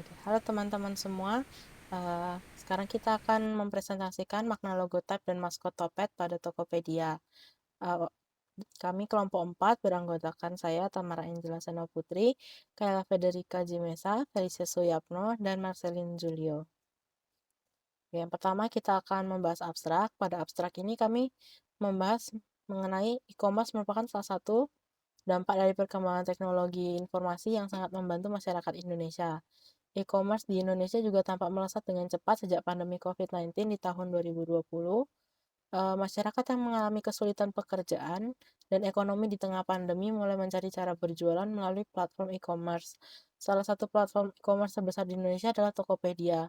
Oke, halo teman-teman semua. Sekarang kita akan mempresentasikan makna logo type dan maskot Topet pada Tokopedia. Eh, Kami kelompok 4 beranggotakan saya, Tamara Angela Seno Putri, Kayla Federica Jimesa, Felicia Suyapno, dan Marcelin Julio. Yang pertama kita akan membahas abstrak. Pada abstrak ini kami membahas mengenai e-commerce merupakan salah satu dampak dari perkembangan teknologi informasi yang sangat membantu masyarakat Indonesia. E-commerce di Indonesia juga tampak melesat dengan cepat sejak pandemi COVID-19 di tahun 2020. Masyarakat yang mengalami kesulitan pekerjaan dan ekonomi di tengah pandemi mulai mencari cara berjualan melalui platform e-commerce. Salah satu platform e-commerce terbesar di Indonesia adalah Tokopedia.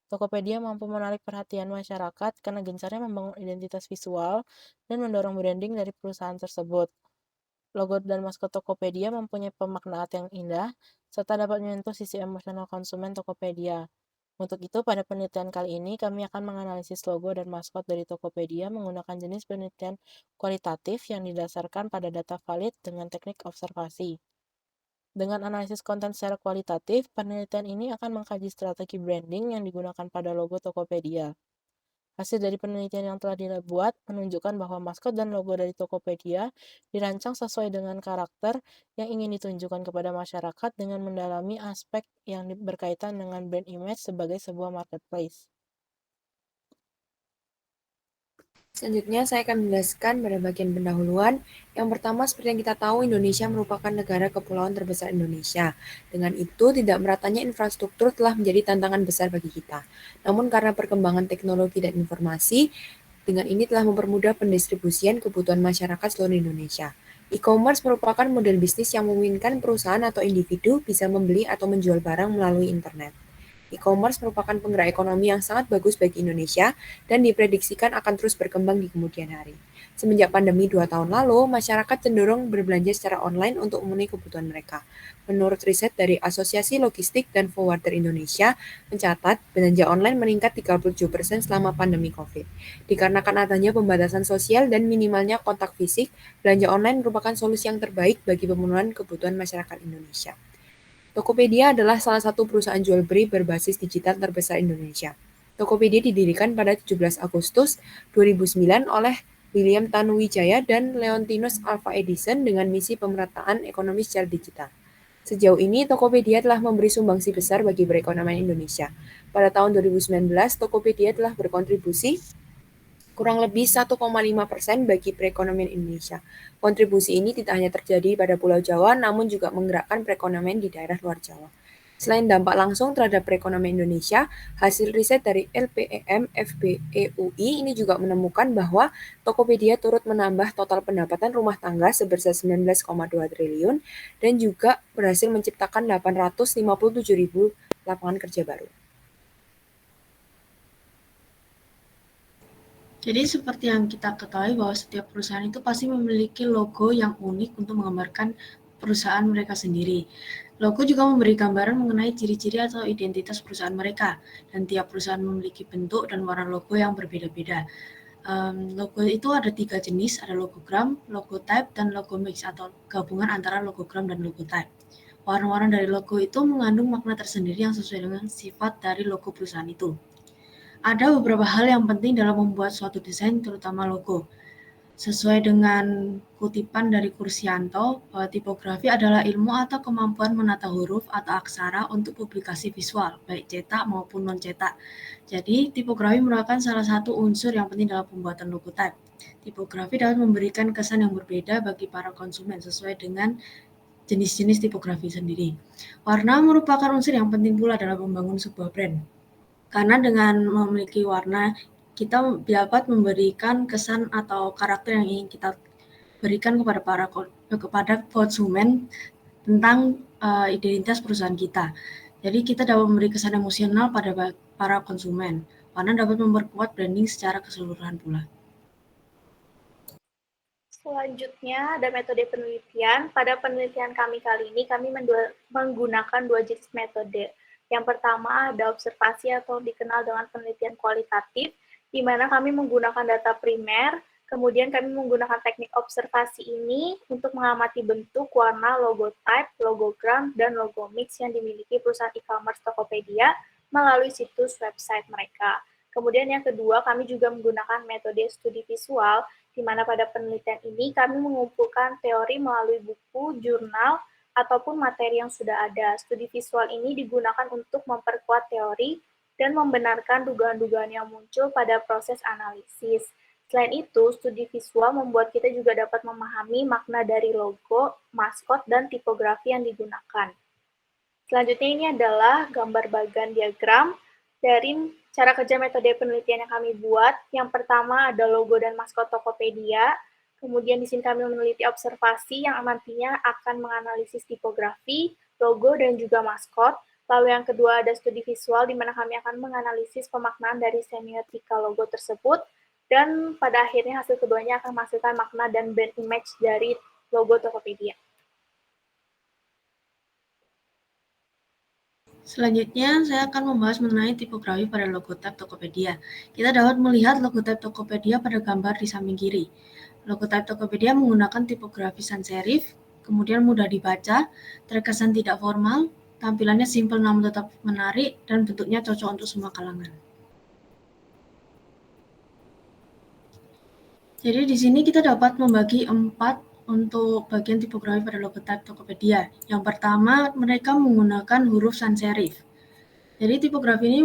Tokopedia mampu menarik perhatian masyarakat karena gencarnya membangun identitas visual dan mendorong branding dari perusahaan tersebut. Logo dan maskot Tokopedia mempunyai pemaknaan yang indah, serta dapat menyentuh sisi emosional konsumen Tokopedia. Untuk itu, pada penelitian kali ini, kami akan menganalisis logo dan maskot dari Tokopedia menggunakan jenis penelitian kualitatif yang didasarkan pada data valid dengan teknik observasi. Dengan analisis konten secara kualitatif, penelitian ini akan mengkaji strategi branding yang digunakan pada logo Tokopedia. Hasil dari penelitian yang telah dibuat menunjukkan bahwa maskot dan logo dari Tokopedia dirancang sesuai dengan karakter yang ingin ditunjukkan kepada masyarakat dengan mendalami aspek yang berkaitan dengan brand image sebagai sebuah marketplace. Selanjutnya, saya akan menjelaskan pada bagian pendahuluan. Yang pertama, seperti yang kita tahu, Indonesia merupakan negara kepulauan terbesar Indonesia. Dengan itu, tidak meratanya infrastruktur telah menjadi tantangan besar bagi kita. Namun, karena perkembangan teknologi dan informasi, dengan ini telah mempermudah pendistribusian kebutuhan masyarakat seluruh Indonesia. E-commerce merupakan model bisnis yang memungkinkan perusahaan atau individu bisa membeli atau menjual barang melalui internet. E-commerce merupakan penggerak ekonomi yang sangat bagus bagi Indonesia dan diprediksikan akan terus berkembang di kemudian hari. Semenjak pandemi 2 tahun lalu, masyarakat cenderung berbelanja secara online untuk memenuhi kebutuhan mereka. Menurut riset dari Asosiasi Logistik dan Forwarder Indonesia, mencatat belanja online meningkat 37% selama pandemi COVID. Dikarenakan adanya pembatasan sosial dan minimalnya kontak fisik, belanja online merupakan solusi yang terbaik bagi pemenuhan kebutuhan masyarakat Indonesia. Tokopedia adalah salah satu perusahaan jual beli berbasis digital terbesar Indonesia. Tokopedia didirikan pada 17 Agustus 2009 oleh William Tanuwijaya dan Leontinus Alva Edison dengan misi pemerataan ekonomi secara digital. Sejauh ini, Tokopedia telah memberi sumbangsi besar bagi perekonomian Indonesia. Pada tahun 2019, Tokopedia telah berkontribusi kurang lebih 1,5% bagi perekonomian Indonesia. Kontribusi ini tidak hanya terjadi pada Pulau Jawa, namun juga menggerakkan perekonomian di daerah luar Jawa. Selain dampak langsung terhadap perekonomian Indonesia, hasil riset dari LPEM FBEUI ini juga menemukan bahwa Tokopedia turut menambah total pendapatan rumah tangga sebesar 19,2 triliun dan juga berhasil menciptakan 857.000 lapangan kerja baru. Jadi seperti yang kita ketahui bahwa setiap perusahaan itu pasti memiliki logo yang unik untuk menggambarkan perusahaan mereka sendiri. Logo juga memberi gambaran mengenai ciri-ciri atau identitas perusahaan mereka, dan tiap perusahaan memiliki bentuk dan warna logo yang berbeda-beda. Logo itu ada 3 jenis, ada logogram, logo type, dan logo mix atau gabungan antara logogram dan logo type. Warna-warna dari logo itu mengandung makna tersendiri yang sesuai dengan sifat dari logo perusahaan itu. Ada beberapa hal yang penting dalam membuat suatu desain, terutama logo. Sesuai dengan kutipan dari Kursianto, tipografi adalah ilmu atau kemampuan menata huruf atau aksara untuk publikasi visual, baik cetak maupun non-cetak. Jadi, tipografi merupakan salah satu unsur yang penting dalam pembuatan logo type. Tipografi dapat memberikan kesan yang berbeda bagi para konsumen sesuai dengan jenis-jenis tipografi sendiri. Warna merupakan unsur yang penting pula dalam membangun sebuah brand. Karena dengan memiliki warna, kita dapat memberikan kesan atau karakter yang ingin kita berikan kepada konsumen tentang identitas perusahaan kita. Jadi kita dapat memberi kesan emosional pada para konsumen. Warna dapat memperkuat branding secara keseluruhan pula. Selanjutnya ada metode penelitian. Pada penelitian kami kali ini, kami menggunakan 2 jenis metode. Yang pertama ada observasi atau dikenal dengan penelitian kualitatif, di mana kami menggunakan data primer, Kemudian kami menggunakan teknik observasi ini untuk mengamati bentuk, warna, logotype, logogram, dan logo mix yang dimiliki perusahaan e-commerce Tokopedia melalui situs website mereka. Kemudian yang kedua, kami juga menggunakan metode studi visual, di mana pada penelitian ini kami mengumpulkan teori melalui buku, jurnal, ataupun materi yang sudah ada. Studi visual ini digunakan untuk memperkuat teori dan membenarkan dugaan-dugaan yang muncul pada proses analisis. Selain itu, studi visual membuat kita juga dapat memahami makna dari logo, maskot, dan tipografi yang digunakan. Selanjutnya ini adalah gambar bagan diagram dari cara kerja metode penelitian yang kami buat. Yang pertama ada logo dan maskot Tokopedia. Kemudian di sini kami meneliti observasi yang nantinya akan menganalisis tipografi, logo, dan juga maskot. Lalu yang kedua ada studi visual, di mana kami akan menganalisis pemaknaan dari semiotika logo tersebut. Dan pada akhirnya hasil keduanya akan menghasilkan makna dan brand image dari logo Tokopedia. Selanjutnya, saya akan membahas mengenai tipografi pada logotype Tokopedia. Kita dapat melihat logotype Tokopedia pada gambar di samping kiri. Logotype Tokopedia menggunakan tipografi sans serif, kemudian mudah dibaca, terkesan tidak formal, tampilannya simpel namun tetap menarik, dan bentuknya cocok untuk semua kalangan. Jadi di sini kita dapat membagi 4 untuk bagian tipografi pada logotype Tokopedia. Yang pertama, mereka menggunakan huruf sans serif. Jadi tipografi ini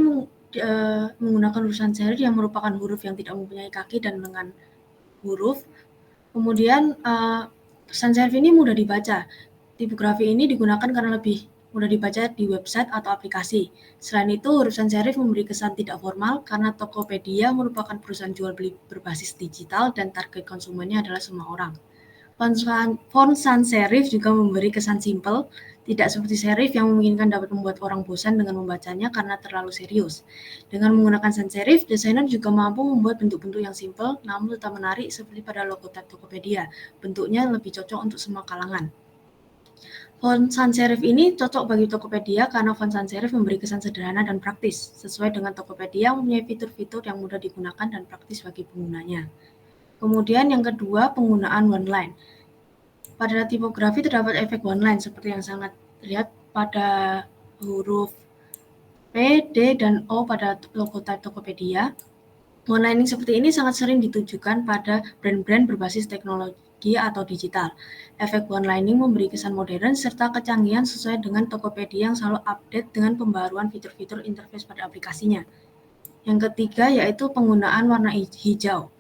menggunakan huruf sans serif yang merupakan huruf yang tidak mempunyai kaki dan lengan huruf. Kemudian sans serif ini mudah dibaca. Tipografi ini digunakan karena lebih mudah dibaca di website atau aplikasi. Selain itu, huruf sans serif memberi kesan tidak formal karena Tokopedia merupakan perusahaan jual beli berbasis digital dan target konsumennya adalah semua orang. Font sans serif juga memberi kesan simpel, tidak seperti serif yang memungkinkan dapat membuat orang bosan dengan membacanya karena terlalu serius. Dengan menggunakan sans serif, desainer juga mampu membuat bentuk-bentuk yang simpel namun tetap menarik seperti pada logotype Tokopedia. Bentuknya lebih cocok untuk semua kalangan. Font sans serif ini cocok bagi Tokopedia karena font sans serif memberi kesan sederhana dan praktis, sesuai dengan Tokopedia yang mempunyai fitur-fitur yang mudah digunakan dan praktis bagi penggunanya. Kemudian yang kedua, penggunaan one line. Pada tipografi terdapat efek one line seperti yang sangat terlihat pada huruf P, D, dan O pada logotype Tokopedia. One lining seperti ini sangat sering ditujukan pada brand-brand berbasis teknologi atau digital. Efek one lining memberi kesan modern serta kecanggihan sesuai dengan Tokopedia yang selalu update dengan pembaruan fitur-fitur interface pada aplikasinya. Yang ketiga yaitu penggunaan warna hijau.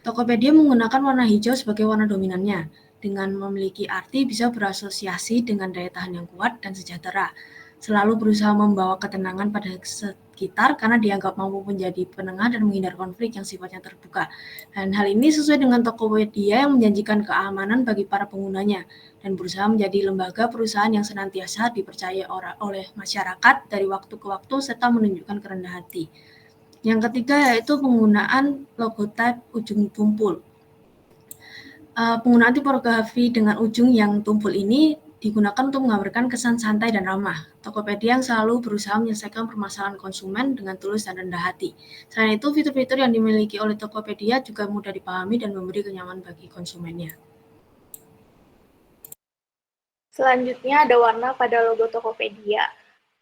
Tokopedia menggunakan warna hijau sebagai warna dominannya. Dengan memiliki arti bisa berasosiasi dengan daya tahan yang kuat dan sejahtera. Selalu berusaha membawa ketenangan pada sekitar karena dianggap mampu menjadi penengah dan menghindar konflik yang sifatnya terbuka. Dan hal ini sesuai dengan Tokopedia yang menjanjikan keamanan bagi para penggunanya dan berusaha menjadi lembaga perusahaan yang senantiasa dipercaya oleh masyarakat dari waktu ke waktu serta menunjukkan kerendahan hati. Yang ketiga yaitu penggunaan logotype ujung tumpul. Penggunaan tipografi dengan ujung yang tumpul ini digunakan untuk menggambarkan kesan santai dan ramah. Tokopedia yang selalu berusaha menyelesaikan permasalahan konsumen dengan tulus dan rendah hati. Selain itu, fitur-fitur yang dimiliki oleh Tokopedia juga mudah dipahami dan memberi kenyamanan bagi konsumennya. Selanjutnya ada warna pada logo Tokopedia.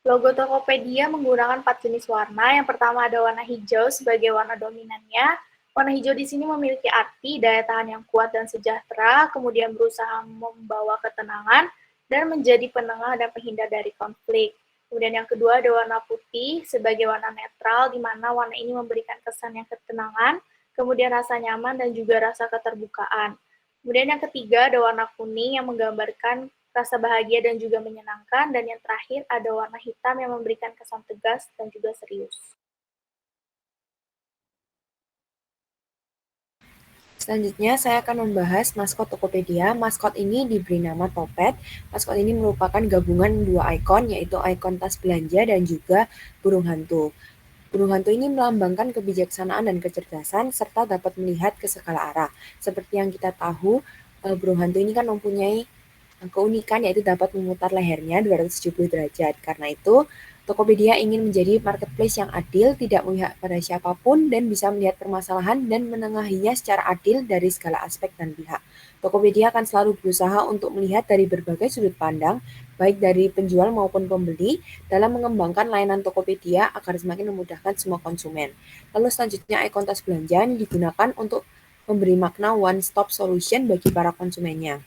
Logo Tokopedia menggunakan 4 jenis warna. Yang pertama ada warna hijau sebagai warna dominannya. Warna hijau di sini memiliki arti daya tahan yang kuat dan sejahtera, kemudian berusaha membawa ketenangan dan menjadi penengah dan penghindar dari konflik. Kemudian yang kedua ada warna putih sebagai warna netral, di mana warna ini memberikan kesan yang ketenangan, kemudian rasa nyaman dan juga rasa keterbukaan. Kemudian yang ketiga ada warna kuning yang menggambarkan rasa bahagia dan juga menyenangkan, dan yang terakhir ada warna hitam yang memberikan kesan tegas dan juga serius. Selanjutnya, saya akan membahas maskot Tokopedia. Maskot ini diberi nama Topet. Maskot ini merupakan gabungan dua ikon, yaitu ikon tas belanja dan juga burung hantu. Burung hantu ini melambangkan kebijaksanaan dan kecerdasan, serta dapat melihat ke segala arah. Seperti yang kita tahu, burung hantu ini kan mempunyai keunikan yaitu dapat memutar lehernya 270 derajat. Karena itu, Tokopedia ingin menjadi marketplace yang adil, tidak memihak pada siapapun, dan bisa melihat permasalahan dan menengahinya secara adil dari segala aspek dan pihak. Tokopedia akan selalu berusaha untuk melihat dari berbagai sudut pandang, baik dari penjual maupun pembeli, dalam mengembangkan layanan Tokopedia agar semakin memudahkan semua konsumen. Lalu selanjutnya, ikon tas belanja yang digunakan untuk memberi makna one-stop solution bagi para konsumennya.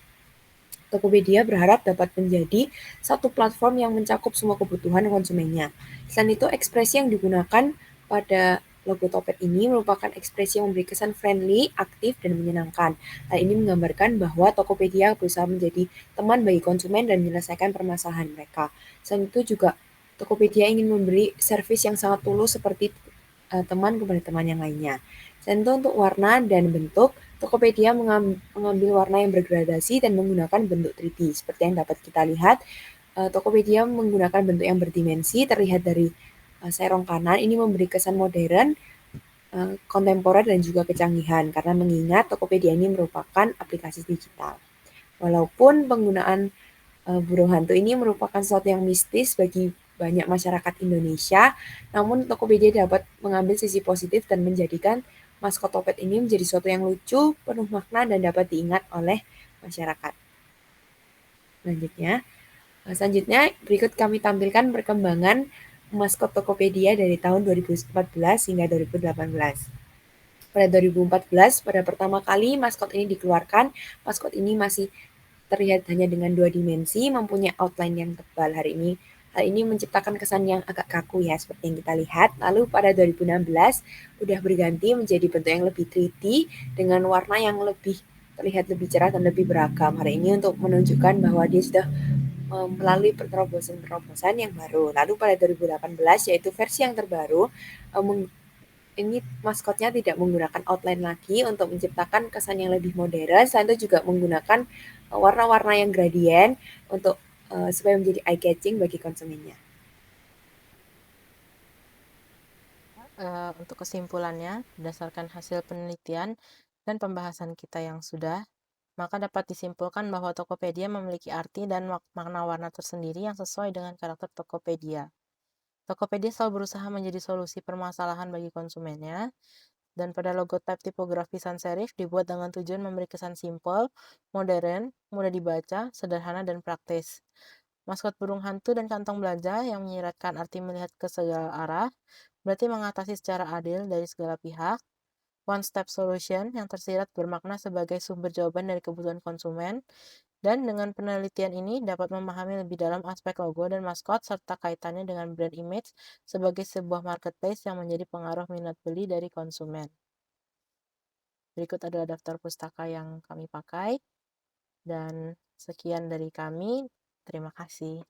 Tokopedia berharap dapat menjadi satu platform yang mencakup semua kebutuhan konsumennya. Selain itu, ekspresi yang digunakan pada logo Topet ini merupakan ekspresi yang memberi kesan friendly, aktif, dan menyenangkan. Hal ini menggambarkan bahwa Tokopedia berusaha menjadi teman bagi konsumen dan menyelesaikan permasalahan mereka. Selain itu juga, Tokopedia ingin memberi servis yang sangat tulus seperti teman kepada teman yang lainnya. Selain itu untuk warna dan bentuk, Tokopedia mengambil warna yang bergradasi dan menggunakan bentuk 3D. Seperti yang dapat kita lihat, Tokopedia menggunakan bentuk yang berdimensi, terlihat dari serong kanan. Ini memberi kesan modern, kontemporer, dan juga kecanggihan, karena mengingat Tokopedia ini merupakan aplikasi digital. Walaupun penggunaan burung hantu ini merupakan sesuatu yang mistis bagi banyak masyarakat Indonesia, namun Tokopedia dapat mengambil sisi positif dan menjadikan maskot Topet ini menjadi sesuatu yang lucu, penuh makna, dan dapat diingat oleh masyarakat. Selanjutnya berikut kami tampilkan perkembangan maskot Tokopedia dari tahun 2014 hingga 2018. Pada 2014, pada pertama kali maskot ini dikeluarkan, maskot ini masih terlihat hanya dengan 2 dimensi, mempunyai outline yang tebal. Hal ini menciptakan kesan yang agak kaku ya, seperti yang kita lihat. Lalu pada 2016 udah berganti menjadi bentuk yang lebih 3D dengan warna yang terlihat lebih cerah dan lebih beragam. Hari ini untuk menunjukkan bahwa dia sudah melalui terobosan-terobosan yang baru. Lalu pada 2018 yaitu versi yang terbaru, ini maskotnya tidak menggunakan outline lagi untuk menciptakan kesan yang lebih modern. Selain itu juga menggunakan warna-warna yang gradient untuk supaya menjadi eye catching bagi konsumennya. Untuk kesimpulannya, berdasarkan hasil penelitian dan pembahasan kita yang sudah, maka dapat disimpulkan bahwa Tokopedia memiliki arti dan makna warna tersendiri yang sesuai dengan karakter Tokopedia. Tokopedia selalu berusaha menjadi solusi permasalahan bagi konsumennya, dan pada logo type tipografi sans serif dibuat dengan tujuan memberi kesan simpel, modern, mudah dibaca, sederhana, dan praktis. Maskot burung hantu dan kantong belanja yang menyiratkan arti melihat ke segala arah, berarti mengatasi secara adil dari segala pihak. One Step Solution yang tersirat bermakna sebagai sumber jawaban dari kebutuhan konsumen, dan dengan penelitian ini dapat memahami lebih dalam aspek logo dan maskot serta kaitannya dengan brand image sebagai sebuah marketplace yang menjadi pengaruh minat beli dari konsumen. Berikut adalah daftar pustaka yang kami pakai, dan sekian dari kami. Terima kasih.